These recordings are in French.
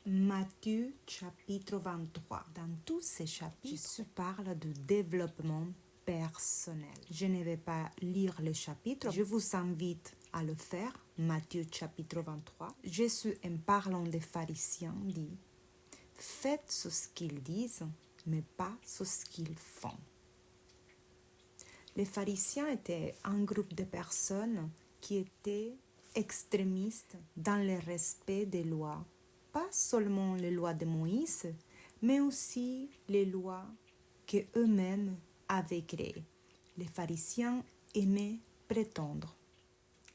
Matthieu chapitre 23. Dans tous ces chapitres, Jésus parle de développement personnel. Je ne vais pas lire les chapitres, je vous invite à le faire. Matthieu chapitre 23. Jésus, en parlant des pharisiens, dit « Faites ce qu'ils disent, mais pas ce qu'ils font. » Les pharisiens étaient un groupe de personnes qui étaient extrémistes dans le respect des lois. Pas seulement les lois de Moïse, mais aussi les lois qu'eux-mêmes avaient créées. Les pharisiens aimaient prétendre.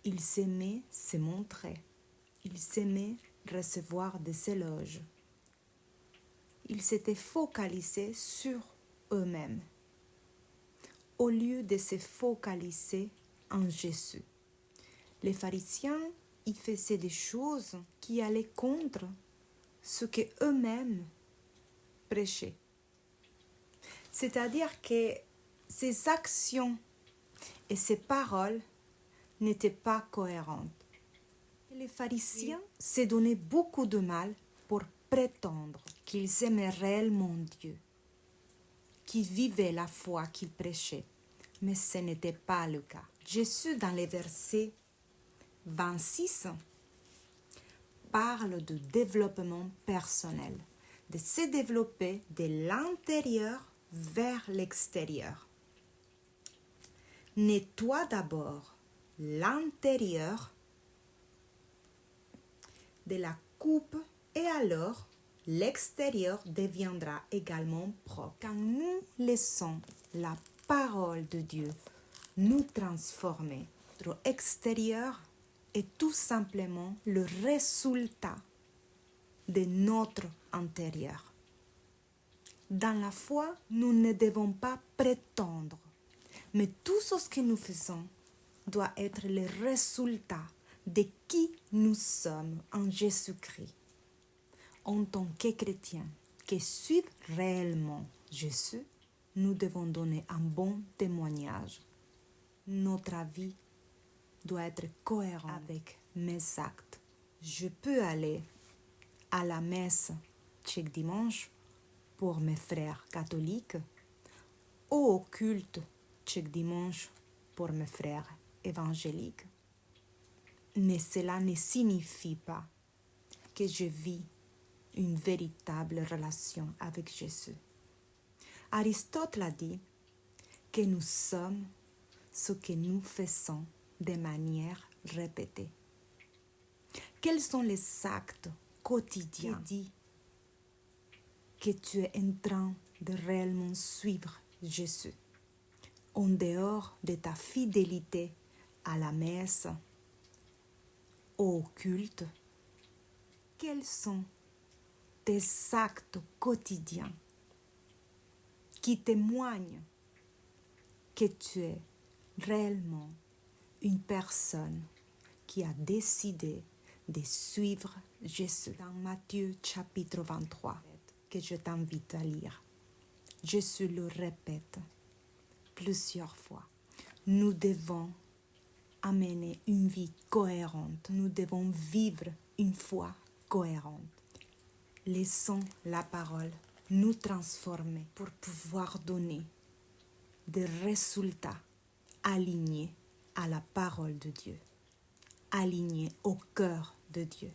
Ils aimaient se montrer. Ils aimaient recevoir des éloges. Ils s'étaient focalisés sur eux-mêmes au lieu de se focaliser en Jésus. Les pharisiens y faisaient des choses qui allaient contre ce qu'eux-mêmes prêchaient. C'est-à-dire que ces actions et ces paroles n'étaient pas cohérentes. Les pharisiens se donnaient beaucoup de mal pour prétendre qu'ils aimaient réellement Dieu, qui vivaient la foi qu'ils prêchaient. Mais ce n'était pas le cas. Jésus, dans les versets 26, parle de développement personnel, de se développer de l'intérieur vers l'extérieur. Nettoie d'abord l'intérieur de la coupe et alors l'extérieur deviendra également propre. Quand nous laissons la parole de Dieu nous transformer, notre extérieur est tout simplement le résultat de notre intérieur. Dans la foi, nous ne devons pas prétendre, mais tout ce que nous faisons doit être le résultat de qui nous sommes en Jésus-Christ. En tant que chrétiens qui suivent réellement Jésus, nous devons donner un bon témoignage. Notre vie doit être cohérent avec mes actes. Je peux aller à la messe chaque dimanche pour mes frères catholiques ou au culte chaque dimanche pour mes frères évangéliques. Mais cela ne signifie pas que je vis une véritable relation avec Jésus. Aristote l'a dit que nous sommes ce que nous faisons de manière répétée. Quels sont les actes quotidiens qui disent que tu es en train de réellement suivre Jésus en dehors de ta fidélité à la messe, au culte? Quels sont tes actes quotidiens qui témoignent que tu es réellement une personne qui a décidé de suivre Jésus? Dans Matthieu chapitre 23, que je t'invite à lire, Jésus le répète plusieurs fois. Nous devons amener une vie cohérente. Nous devons vivre une foi cohérente. Laissons la parole nous transformer pour pouvoir donner des résultats alignés à la parole de Dieu, alignés au cœur de Dieu.